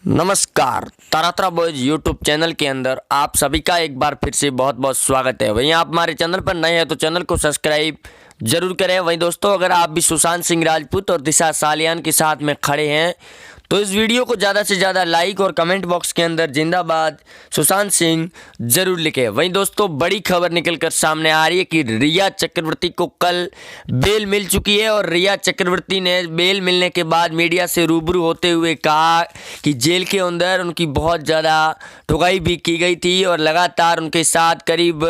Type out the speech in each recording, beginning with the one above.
नमस्कार, तारात्रा boys YouTube channel के अंदर आप सभी का एक बार फिर से बहुत बहुत स्वागत है। वहीं आप हमारे चैनल पर नए हैं तो चैनल को सब्सक्राइब जरूर करें। वहीं दोस्तों, अगर आप भी सुशांत सिंह राजपूत और दिशा सालियान के साथ में खड़े हैं तो इस वीडियो को ज़्यादा से ज़्यादा लाइक और कमेंट बॉक्स के अंदर जिंदाबाद सुशांत सिंह जरूर लिखें। वहीं दोस्तों, बड़ी खबर निकलकर सामने आ रही है कि रिया चक्रवर्ती को कल बेल मिल चुकी है और रिया चक्रवर्ती ने बेल मिलने के बाद मीडिया से रूबरू होते हुए कहा कि जेल के अंदर उनकी बहुत ज़्यादा ठुकाई भी की गई थी और लगातार उनके साथ करीब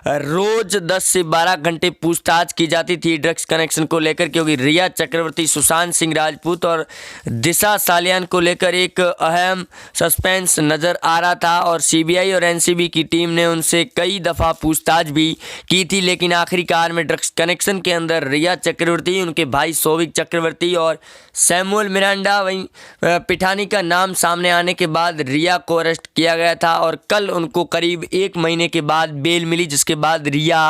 रोज़ 10 से 12 घंटे पूछताछ की जाती थी ड्रग्स कनेक्शन को लेकर, क्योंकि रिया चक्रवर्ती सुशांत सिंह राजपूत और दिशा सालियान को लेकर एक अहम सस्पेंस नज़र आ रहा था और सीबीआई और एनसीबी की टीम ने उनसे कई दफ़ा पूछताछ भी की थी, लेकिन आखिरकार में ड्रग्स कनेक्शन के अंदर रिया चक्रवर्ती, उनके भाई सौविक चक्रवर्ती और सैमुअल मिरांडा वहीं पिठानी का नाम सामने आने के बाद रिया को अरेस्ट किया गया था और कल उनको करीब 1 महीने के बाद बेल मिली, जिसके बाद रिया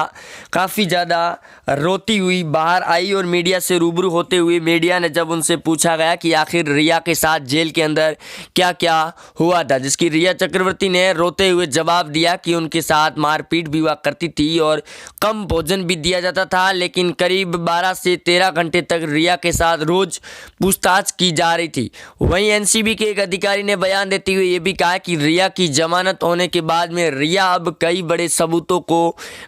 काफ़ी ज़्यादा रोती हुई बाहर आई और मीडिया से रूबरू होते हुए मीडिया ने जब उनसे पूछा गया कि आखिर रिया के साथ जेल के अंदर क्या क्या हुआ था, जिसकी रिया चक्रवर्ती ने रोते हुए जवाब दिया कि उनके साथ मारपीट भी हुआ करती थी और कम भोजन भी दिया जाता था, लेकिन करीब 12 से 13 घंटे तक रिया के साथ रोज पूछताछ की जा रही थी। वहीं एनसीबी के एक अधिकारी ने बयान देते हुए ये भी कहा कि रिया की जमानत होने के बाद में रिया अब कई बड़े सबूतों को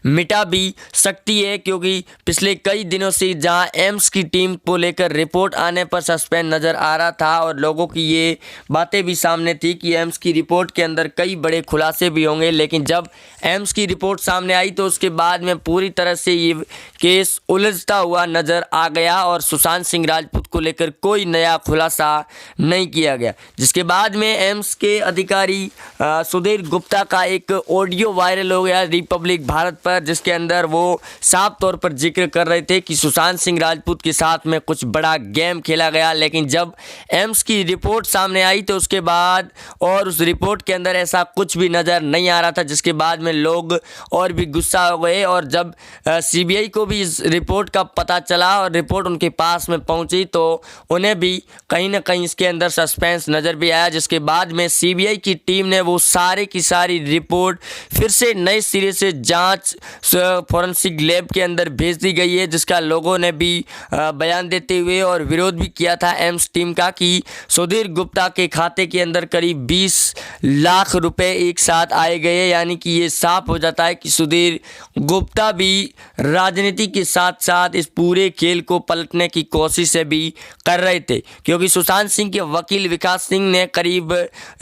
मिटा भी सकती है, क्योंकि पिछले कई दिनों से जहां एम्स की टीम को लेकर रिपोर्ट आने पर सस्पेंस नज़र आ रहा था और लोगों की ये बातें भी सामने थी कि एम्स की रिपोर्ट के अंदर कई बड़े खुलासे भी होंगे, लेकिन जब एम्स की रिपोर्ट सामने आई तो उसके बाद में पूरी तरह से ये केस उलझता हुआ नज़र आ गया और सुशांत सिंह राजपूत को लेकर कोई नया खुलासा नहीं किया गया, जिसके बाद में एम्स के अधिकारी सुधीर गुप्ता का एक ऑडियो वायरल हो गया रिपब्लिक भारत पर, जिसके अंदर वो साफ तौर पर जिक्र कर रहे थे कि सुशांत सिंह राजपूत के साथ में कुछ बड़ा गेम खेला गया, लेकिन जब एम्स की रिपोर्ट सामने आई तो उसके बाद और उस रिपोर्ट के अंदर ऐसा कुछ भी नज़र नहीं आ रहा था, जिसके बाद में लोग और भी गुस्सा हो गए और जब सीबीआई को भी इस रिपोर्ट का पता चला और रिपोर्ट उनके पास में पहुंची तो उन्हें भी कहीं ना कहीं इसके अंदर सस्पेंस नज़र भी आया, जिसके बाद में सीबीआई की टीम ने वो सारे की सारी रिपोर्ट फिर से नए सिरे से जांच फॉरेंसिक लैब के अंदर भेज दी गई है, जिसका लोगों ने भी बयान देते हुए और विरोध भी किया था एम्स टीम का कि सुधीर गुप्ता के खाते के अंदर करीब 20 लाख रुपए एक साथ आए गए, यानी कि ये साफ हो जाता है कि सुधीर गुप्ता भी राजनीति के साथ साथ इस पूरे खेल को पलटने की कोशिश भी कर रहे थे, क्योंकि सुशांत सिंह के वकील विकास सिंह ने करीब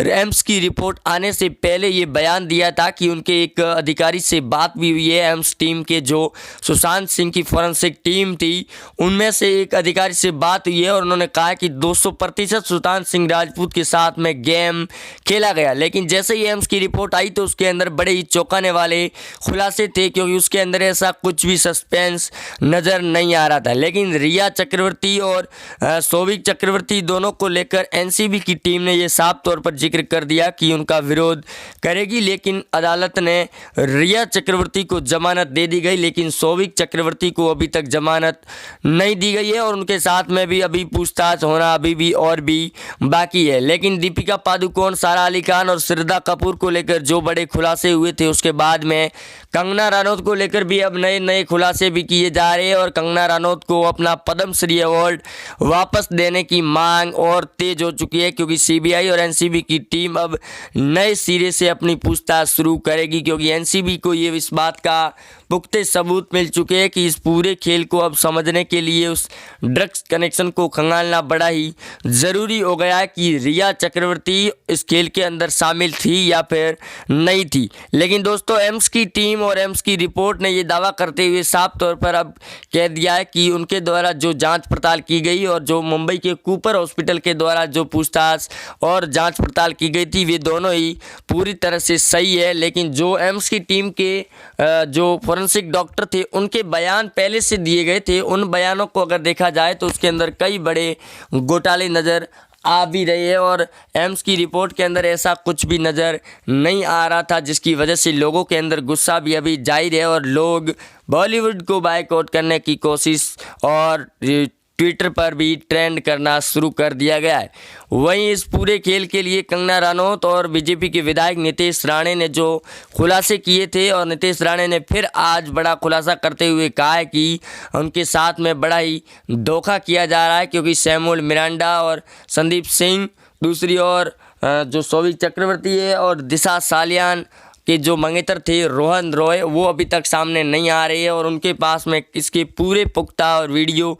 एम्स की रिपोर्ट आने से पहले ये बयान दिया था कि उनके एक अधिकारी से बात भी हुई है एम्स टीम के जो सुशांत सिंह की फॉरेंसिक टीम थी उनमें से एक अधिकारी से बात हुई है और उन्होंने कहा कि 200% सुशांत सिंह राजपूत के साथ में गेम खेला गया, लेकिन जैसे ही एम्स की रिपोर्ट आई तो उसके अंदर बड़े ही चौंकाने वाले खुलासे थे, क्योंकि उसके अंदर ऐसा कुछ भी सस्पेंस नज़र नहीं आ रहा था। लेकिन रिया चक्रवर्ती और सौविक चक्रवर्ती दोनों को लेकर एनसीबी की टीम ने यह साफ तौर पर जिक्र कर दिया कि उनका विरोध करेगी, लेकिन अदालत ने रिया चक्रवर्ती को जमानत दे दी गई, लेकिन सौविक चक्रवर्ती को अभी तक जमानत नहीं दी गई है और उनके साथ में भी अभी पूछताछ होना अभी भी और भी बाकी है। लेकिन दीपिका पादुकोण, सारा अली खान और श्रद्धा कपूर को लेकर जो बड़े खुलासे हुए थे उसके बाद में कंगना रनौत को लेकर भी अब नए नए खुलासे भी किए जा रहे हैं और कंगना रनौत को अपना पद्मश्री अवार्ड वापस देने की मांग और तेज हो चुकी है, क्योंकि सीबीआई और एनसीबी की टीम अब नए सिरे से अपनी पूछताछ शुरू करेगी, क्योंकि एनसीबी को ये इस बात का पुख्ते सबूत मिल चुके हैं कि इस पूरे खेल को अब समझने के लिए उस ड्रग्स कनेक्शन को खंगालना बड़ा ही ज़रूरी हो गया है कि रिया चक्रवर्ती इस खेल के अंदर शामिल थी या फिर नहीं थी। लेकिन दोस्तों, एम्स की टीम और एम्स की रिपोर्ट ने ये दावा करते हुए साफ तौर पर अब कह दिया है कि उनके द्वारा जो जांच पड़ताल की गई और जो मुंबई के कूपर हॉस्पिटल के द्वारा जो पूछताछ और जांच पड़ताल की गई थी वे दोनों ही पूरी तरह से सही है, लेकिन जो एम्स की टीम के जो फॉरेंसिक डॉक्टर थे उनके बयान पहले से दिए गए थे, उन बयानों को अगर देखा जाए तो उसके अंदर कई बड़े घोटाले नज़र आ भी रही है और एम्स की रिपोर्ट के अंदर ऐसा कुछ भी नज़र नहीं आ रहा था, जिसकी वजह से लोगों के अंदर गुस्सा भी अभी जाहिर है और लोग बॉलीवुड को बायकॉट करने की कोशिश और ट्विटर पर भी ट्रेंड करना शुरू कर दिया गया है। वहीं इस पूरे खेल के लिए कंगना रनौत और बीजेपी के विधायक नीतीश राणे ने जो खुलासे किए थे, और नीतीश राणे ने फिर आज बड़ा खुलासा करते हुए कहा है कि उनके साथ में बड़ा ही धोखा किया जा रहा है, क्योंकि सैमुअल मिरांडा और संदीप सिंह, दूसरी ओर जो सौविक चक्रवर्ती है और दिशा सालियान के जो मंगेतर थे रोहन रॉय, वो अभी तक सामने नहीं आ रहे हैं, और उनके पास में इसके पूरे पुख्ता और वीडियो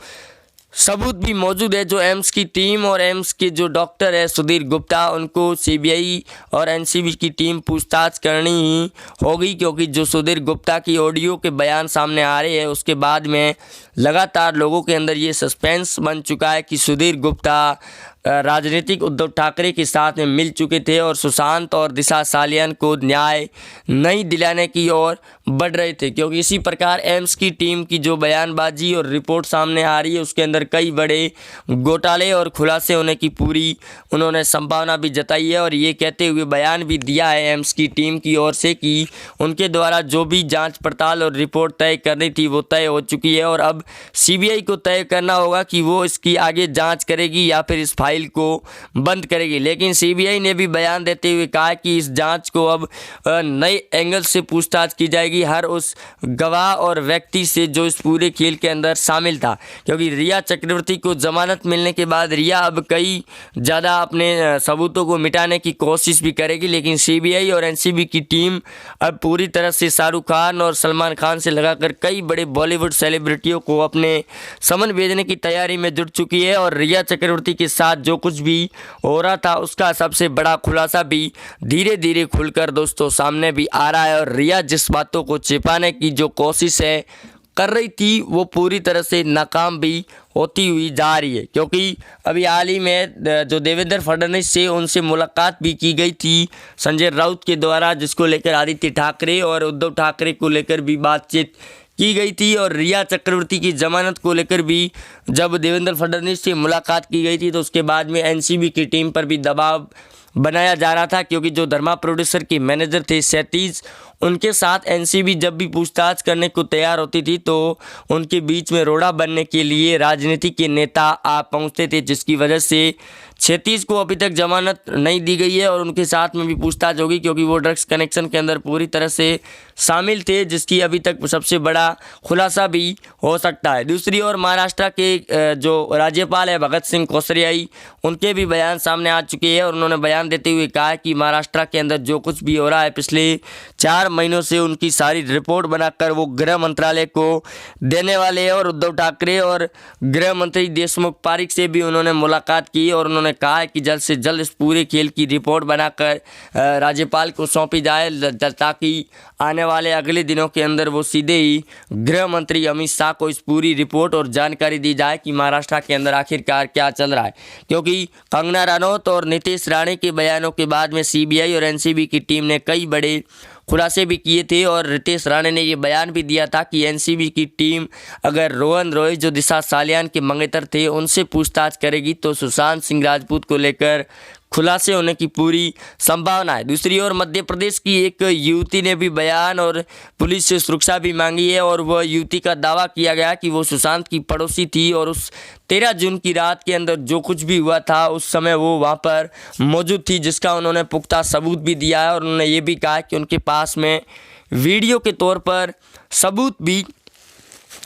सबूत भी मौजूद है। जो एम्स की टीम और एम्स के जो डॉक्टर है सुधीर गुप्ता, उनको सीबीआई और एनसीबी की टीम पूछताछ करनी ही होगी, क्योंकि जो सुधीर गुप्ता की ऑडियो के बयान सामने आ रहे हैं, उसके बाद में लगातार लोगों के अंदर ये सस्पेंस बन चुका है कि सुधीर गुप्ता राजनीतिक उद्धव ठाकरे के साथ में मिल चुके थे और सुशांत और दिशा सालियान को न्याय नहीं दिलाने की ओर बढ़ रहे थे, क्योंकि इसी प्रकार एम्स की टीम की जो बयानबाजी और रिपोर्ट सामने आ रही है, उसके अंदर कई बड़े घोटाले और खुलासे होने की पूरी उन्होंने संभावना भी जताई है, और ये कहते हुए बयान भी दिया है एम्स की टीम की ओर से कि उनके द्वारा जो भी जांच पड़ताल और रिपोर्ट तय करनी थी वो तय हो चुकी है, और अब सीबीआई को तय करना होगा कि वो इसकी आगे जाँच करेगी या फिर इस फाइल को बंद करेगी। लेकिन सीबीआई ने भी बयान देते हुए कहा कि इस जांच को अब नए एंगल से पूछताछ की जाएगी, हर उस गवाह और व्यक्ति से जो इस पूरे खेल के अंदर शामिल था, क्योंकि रिया चक्रवर्ती को जमानत मिलने के बाद रिया अब कई ज़्यादा अपने सबूतों को मिटाने की कोशिश भी करेगी, लेकिन सीबीआई और एनसीबी की टीम अब पूरी तरह से शाहरुख खान और सलमान खान से लगाकर कई बड़े बॉलीवुड सेलिब्रिटियों को अपने समन भेजने की तैयारी में जुट चुकी है, और रिया चक्रवर्ती के साथ जो कुछ भी हो रहा था उसका सबसे बड़ा खुलासा भी धीरे धीरे खुलकर दोस्तों सामने भी आ रहा है, और रिया जिस बातों को छिपाने की जो कोशिश है कर रही थी वो पूरी तरह से नाकाम भी होती हुई जा रही है, क्योंकि अभी हाल ही में जो देवेंद्र फडणवीस से उनसे मुलाकात भी की गई थी संजय राउत के द्वारा, जिसको लेकर आदित्य ठाकरे और उद्धव ठाकरे को लेकर भी बातचीत की गई थी, और रिया चक्रवर्ती की जमानत को लेकर भी जब देवेंद्र फडणवीस से मुलाकात की गई थी तो उसके बाद में एनसीबी की टीम पर भी दबाव बनाया जा रहा था, क्योंकि जो धर्मा प्रोड्यूसर के मैनेजर थे क्षैतिज, उनके साथ एनसीबी जब भी पूछताछ करने को तैयार होती थी तो उनके बीच में रोड़ा बनने के लिए राजनीति के नेता आ पहुंचते थे, जिसकी वजह से क्षैतिज को अभी तक जमानत नहीं दी गई है और उनके साथ में भी पूछताछ होगी, क्योंकि वो ड्रग्स कनेक्शन के अंदर पूरी तरह से शामिल थे, जिसकी अभी तक सबसे बड़ा खुलासा भी हो सकता है। दूसरी ओर महाराष्ट्र के जो राज्यपाल है भगत सिंह कोश्यारी, उनके भी बयान सामने आ चुके हैं, और उन्होंने बयान देते हुए कहा कि महाराष्ट्र के अंदर जो कुछ भी हो रहा है पिछले 4 महीनों से उनकी सारी रिपोर्ट बनाकर वो गृह मंत्रालय को देने वाले हैं, और उद्धव ठाकरे और गृह मंत्री देशमुख पारिक से भी उन्होंने मुलाकात की, और उन्होंने कहा है कि जल्द से जल्द इस पूरे खेल की रिपोर्ट बनाकर राज्यपाल को सौंपी जाए, ताकि आने वाले अगले दिनों के अंदर वो सीधे ही गृह मंत्री अमित शाह को इस पूरी रिपोर्ट और जानकारी दी जाए कि महाराष्ट्र के अंदर आखिरकार क्या चल रहा है, क्योंकि कंगना रनौत और नीतीश राणे के बयानों के बाद में सीबीआई और एनसीबी की टीम ने कई बड़े खुलासे भी किए थे, और नीतीश राणे ने ये बयान भी दिया था कि एनसीबी की टीम अगर रोहन रॉय जो दिशा सालियान के मंगेतर थे उनसे पूछताछ करेगी तो सुशांत सिंह राजपूत को लेकर खुलासे होने की पूरी संभावना है। दूसरी ओर मध्य प्रदेश की एक युवती ने भी बयान और पुलिस से सुरक्षा भी मांगी है, और वह युवती का दावा किया गया कि वो सुशांत की पड़ोसी थी, और उस 13 जून की रात के अंदर जो कुछ भी हुआ था उस समय वो वहाँ पर मौजूद थी, जिसका उन्होंने पुख्ता सबूत भी दिया है, और उन्होंने ये भी कहा कि उनके पास में वीडियो के तौर पर सबूत भी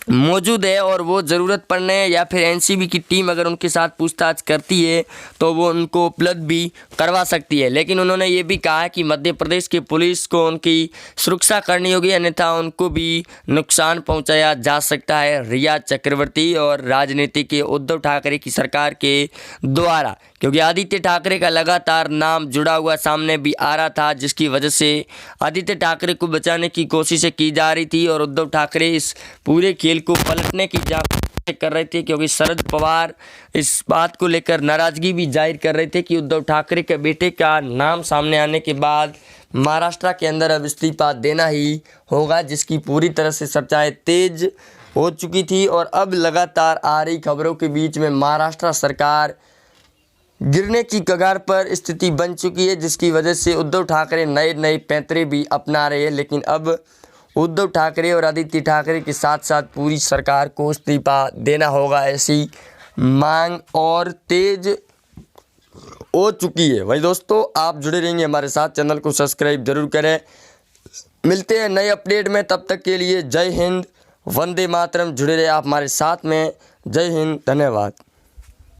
मौजूद है, और वो ज़रूरत पड़ने या फिर एनसीबी की टीम अगर उनके साथ पूछताछ करती है तो वो उनको उपलब्ध भी करवा सकती है। लेकिन उन्होंने ये भी कहा है कि मध्य प्रदेश की पुलिस को उनकी सुरक्षा करनी होगी, अन्यथा उनको भी नुकसान पहुंचाया जा सकता है रिया चक्रवर्ती और राजनीति के उद्धव ठाकरे की सरकार के द्वारा, क्योंकि आदित्य ठाकरे का लगातार नाम जुड़ा हुआ सामने भी आ रहा था, जिसकी वजह से आदित्य ठाकरे को बचाने की कोशिशें की जा रही थी, और उद्धव ठाकरे इस पूरे खेल को पलटने की कर रहे थे, क्योंकि शरद पवार इस बात को लेकर नाराजगी भी जाहिर कर रहे थे कि उद्धव ठाकरे के बेटे का नाम सामने आने के बाद महाराष्ट्र के अंदर अब इस्तीफा देना ही होगा, जिसकी पूरी तरह से चर्चाएं तेज हो चुकी थी, और अब लगातार आ रही खबरों के बीच में महाराष्ट्र सरकार गिरने की कगार पर स्थिति बन चुकी है, जिसकी वजह से उद्धव ठाकरे नए नए पैंतरे भी अपना रहे हैं। लेकिन अब उद्धव ठाकरे और आदित्य ठाकरे के साथ साथ पूरी सरकार को इस्तीफा देना होगा, ऐसी मांग और तेज हो चुकी है। वही दोस्तों आप जुड़े रहेंगे हमारे साथ, चैनल को सब्सक्राइब जरूर करें। मिलते हैं नए अपडेट में, तब तक के लिए जय हिंद, वंदे मातरम। जुड़े रहे आप हमारे साथ में। जय हिंद, धन्यवाद।